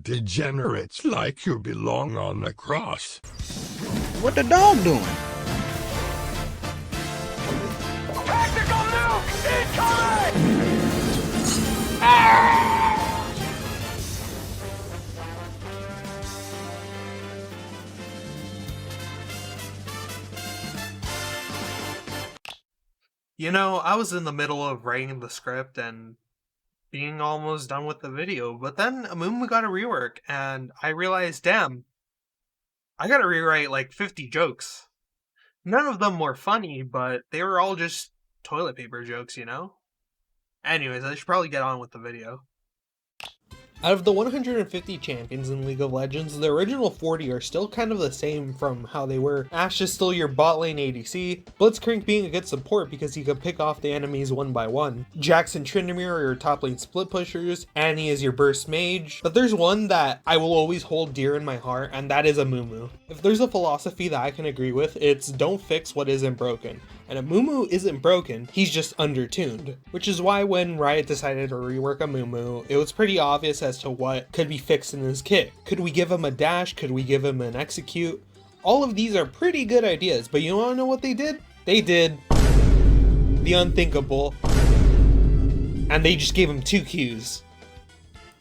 degenerates like you belong on the cross. What the dog doing? Tactical nuke incoming! Ah! You know, I was in the middle of writing the script and being almost done with the video, but then Amumu got a rework, and I realized, damn, I gotta rewrite like 50 jokes. None of them were funny, but they were all just toilet paper jokes, you know? Anyways, I should probably get on with the video. Out of the 150 champions in League of Legends, the original 40 are still kind of the same from how they were. Ashe is still your bot lane ADC, Blitzcrank being a good support because he could pick off the enemies one by one, Jax and Tryndamere are your top lane split pushers, Annie is your burst mage, but there's one that I will always hold dear in my heart, and that is Amumu. If there's a philosophy that I can agree with, it's don't fix what isn't broken. And Amumu isn't broken, he's just undertuned. Which is why when Riot decided to rework Amumu, it was pretty obvious as to what could be fixed in his kit. Could we give him a dash? Could we give him an execute? All of these are pretty good ideas, but you wanna know what they did? They did the unthinkable, and they just gave him 2 Qs.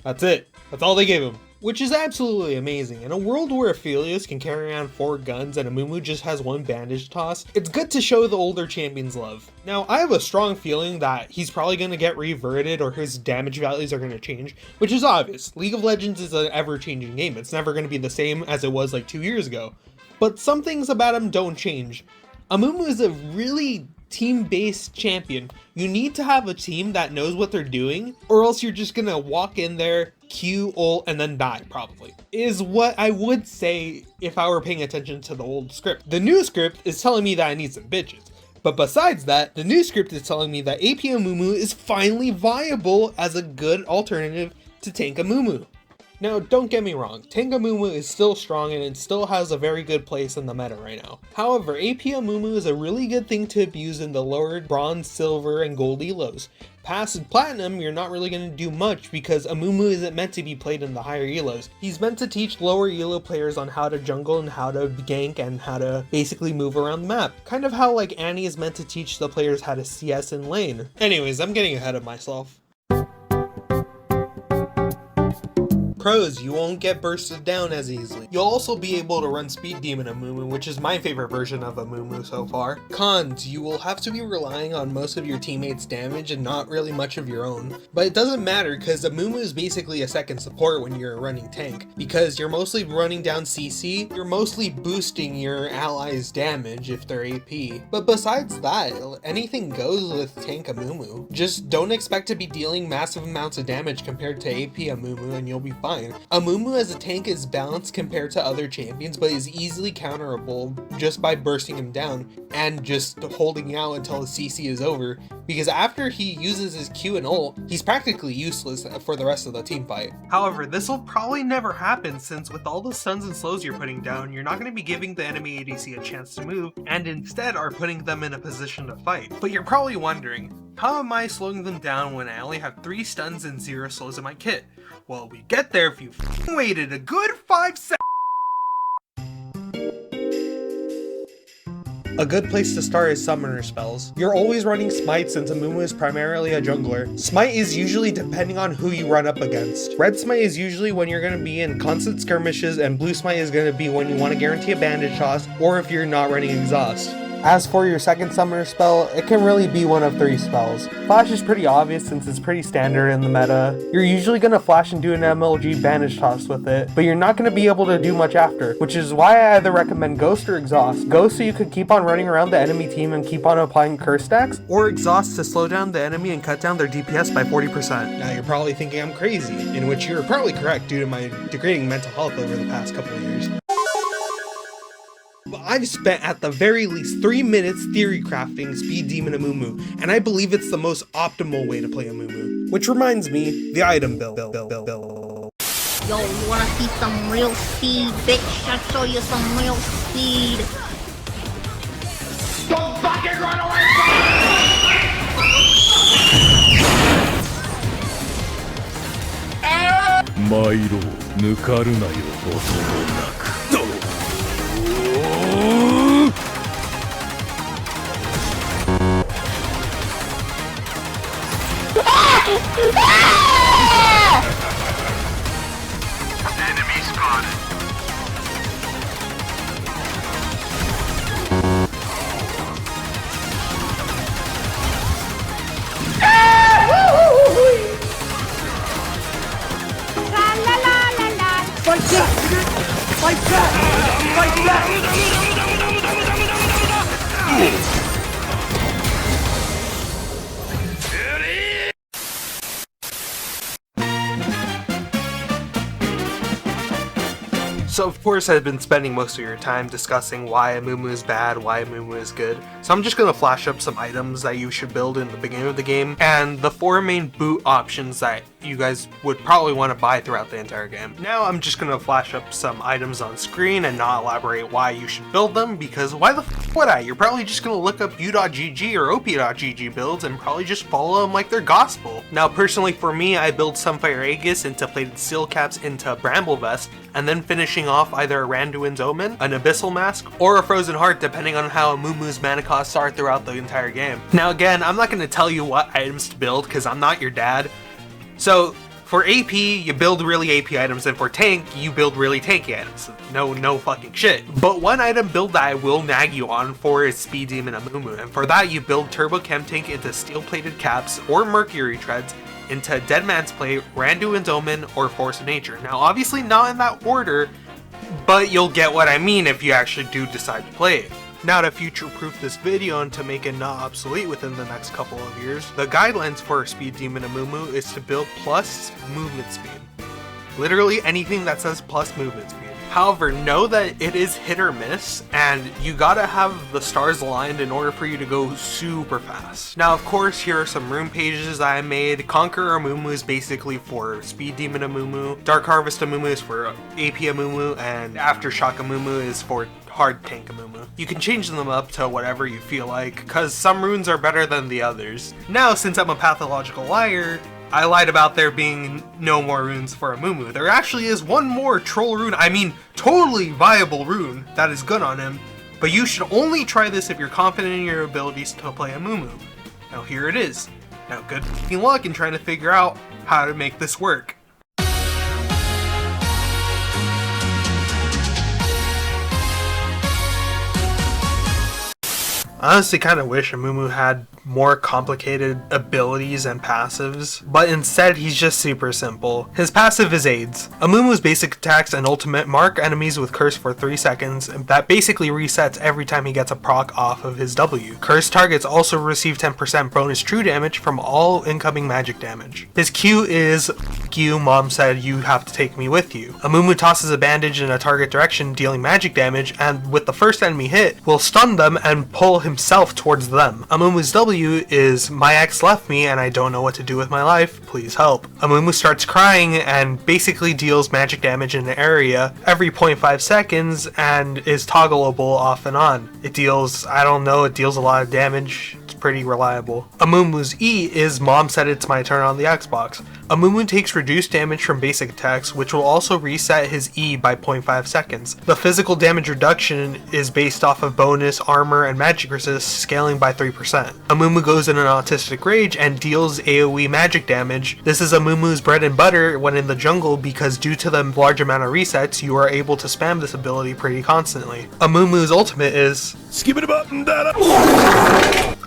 That's it. That's all they gave him. Which is absolutely amazing. In a world where Aphelios can carry around 4 guns and Amumu just has 1 bandage toss, it's good to show the older champions love. Now, I have a strong feeling that he's probably going to get reverted or his damage values are going to change, which is obvious. League of Legends is an ever-changing game. It's never going to be the same as it was like 2 years ago. But some things about him don't change. Amumu is a really team-based champion. You need to have a team that knows what they're doing, or else you're just gonna walk in there, Q, ult, and then die, probably. Is what I would say if I were paying attention to the old script. The new script is telling me that I need some bitches. But besides that, the new script is telling me that AP Amumu is finally viable as a good alternative to tank Amumu. Now, don't get me wrong, tank Amumu is still strong and it still has a very good place in the meta right now. However, AP Amumu is a really good thing to abuse in the lower bronze, silver, and gold elos. Past platinum, you're not really going to do much because Amumu isn't meant to be played in the higher elos. He's meant to teach lower elo players on how to jungle and how to gank and how to basically move around the map. Kind of how like Annie is meant to teach the players how to CS in lane. Anyways, I'm getting ahead of myself. Pros, you won't get bursted down as easily. You'll also be able to run Speed Demon Amumu, which is my favorite version of Amumu so far. Cons, you will have to be relying on most of your teammates' damage and not really much of your own. But it doesn't matter because Amumu is basically a second support when you're running tank. Because you're mostly running down CC, you're mostly boosting your allies' damage if they're AP. But besides that, anything goes with tank Amumu. Just don't expect to be dealing massive amounts of damage compared to AP Amumu and you'll be fine. Amumu as a tank is balanced compared to other champions, but is easily counterable just by bursting him down and just holding out until the CC is over, because after he uses his Q and ult, he's practically useless for the rest of the team fight. However, this will probably never happen since with all the stuns and slows you're putting down, you're not going to be giving the enemy ADC a chance to move, and instead are putting them in a position to fight. But you're probably wondering, how am I slowing them down when I only have 3 stuns and 0 slows in my kit? Well, we get there if you waited a good 5 seconds. A good place to start is summoner spells. You're always running Smite since Amumu is primarily a jungler. Smite is usually depending on who you run up against. Red Smite is usually when you're going to be in constant skirmishes, and Blue Smite is going to be when you want to guarantee a bandage toss or if you're not running exhaust. As for your second summoner spell, it can really be one of 3 spells. Flash is pretty obvious since it's pretty standard in the meta. You're usually going to flash and do an MLG bandage toss with it, but you're not going to be able to do much after, which is why I either recommend Ghost or Exhaust. Ghost so you could keep on running around the enemy team and keep on applying curse stacks, or Exhaust to slow down the enemy and cut down their DPS by 40%. Now you're probably thinking I'm crazy, in which you're probably correct due to my degrading mental health over the past couple of years. I've spent at the very least 3 minutes theory crafting Speed Demon Amumu, and I believe it's the most optimal way to play Amumu. Which reminds me, the item bill. Yo, you wanna see some real speed, bitch? I'll show you some real speed. Don't fucking run away from me! 抜かるなよ音もなく。Enemy spotted. So of course I've been spending most of your time discussing why Amumu is bad, why Amumu is good. So I'm just going to flash up some items that you should build in the beginning of the game, and the 4 main boot options that you guys would probably want to buy throughout the entire game. Now I'm just going to flash up some items on screen and not elaborate why you should build them, because why the f would I? You're probably just going to look up u.gg or op.gg builds and probably just follow them like they're gospel. Now personally for me, I build Sunfire Aegis into plated steel caps into Bramble Vest, and then finishing off either a Randuin's Omen, an Abyssal Mask, or a Frozen Heart depending on how Amumu's mana costs are throughout the entire game. Now again, I'm not going to tell you what items to build because I'm not your dad. So for AP, you build really AP items, and for tank, you build really tanky items. No fucking shit. But one item build that I will nag you on for is Speed Demon Amumu, and for that you build Turbo Chem Tank into steel plated caps or Mercury Treads into Dead Man's Play, Randuin's Omen, or Force of Nature. Now obviously not in that order, but you'll get what I mean if you actually do decide to play it. Now to future-proof this video and to make it not obsolete within the next couple of years, the guidelines for Speed Demon Amumu is to build plus movement speed. Literally anything that says plus movement speed. However, know that it is hit or miss, and you gotta have the stars aligned in order for you to go super fast. Now of course, here are some rune pages I made. Conqueror Amumu is basically for Speed Demon Amumu, Dark Harvest Amumu is for AP Amumu, and Aftershock Amumu is for hard tank Amumu. You can change them up to whatever you feel like, cause some runes are better than the others. Now since I'm a pathological liar, I lied about there being no more runes for Amumu. There actually is one more troll rune, I mean totally viable rune, that is good on him, but you should only try this if you're confident in your abilities to play Amumu. Now here it is. Now good f***ing luck in trying to figure out how to make this work. I honestly kind of wish Amumu had more complicated abilities and passives, but instead he's just super simple. His passive is AIDS. Amumu's basic attacks and ultimate mark enemies with curse for 3 seconds, and that basically resets every time he gets a proc off of his W. Curse targets also receive 10% bonus true damage from all incoming magic damage. His Q is, "F you, mom said you have to take me with you." Amumu tosses a bandage in a target direction dealing magic damage, and with the first enemy hit, will stun them and pull himself towards them. Amumu's W is, "My ex left me and I don't know what to do with my life, please help." Amumu starts crying and basically deals magic damage in an area every 0.5 seconds and is toggleable off and on. It deals, I don't know, it deals a lot of damage. It's pretty reliable. Amumu's E is, "Mom said it's my turn on the Xbox." Amumu takes reduced damage from basic attacks, which will also reset his E by 0.5 seconds. The physical damage reduction is based off of bonus, armor, and magic resist, scaling by 3%. Amumu goes in an autistic rage and deals AoE magic damage. This is Amumu's bread and butter when in the jungle because due to the large amount of resets, you are able to spam this ability pretty constantly. Amumu's ultimate is Skip it up and down.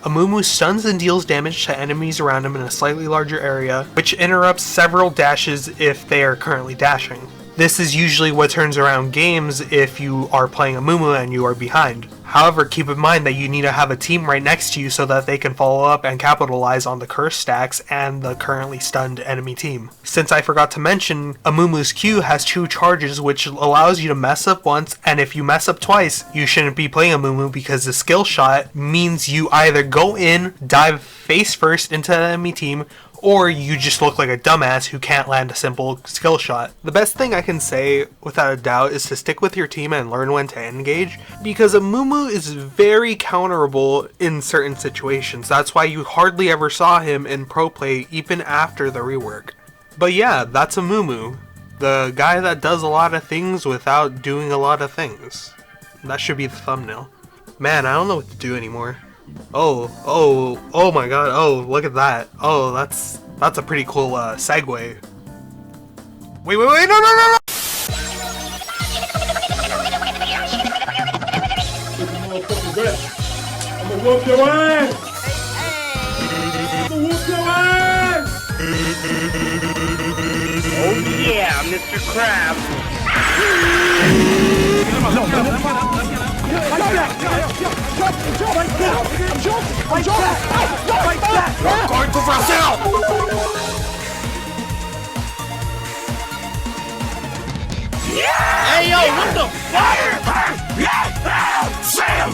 Amumu stuns and deals damage to enemies around him in a slightly larger area, which interrupts several dashes if they are currently dashing. This is usually what turns around games if you are playing Amumu and you are behind. However, keep in mind that you need to have a team right next to you so that they can follow up and capitalize on the curse stacks and the currently stunned enemy team. Since I forgot to mention, Amumu's Q has 2 charges which allows you to mess up once, and if you mess up twice, you shouldn't be playing Amumu because the skill shot means you either go in, dive face first into the enemy team, or you just look like a dumbass who can't land a simple skill shot. The best thing I can say, without a doubt, is to stick with your team and learn when to engage, because Amumu is very counterable in certain situations. That's why you hardly ever saw him in pro play even after the rework. But yeah, that's Amumu. The guy that does a lot of things without doing a lot of things. That should be the thumbnail. Man, I don't know what to do anymore. Oh my god, oh, look at that. Oh, that's a pretty cool segue. Wait, no! I'ma whoop your ass! I'ma whoop your ass! Oh yeah, Mr. Krabs. Going to Brazil! Hey, yo, what the fire? Sam!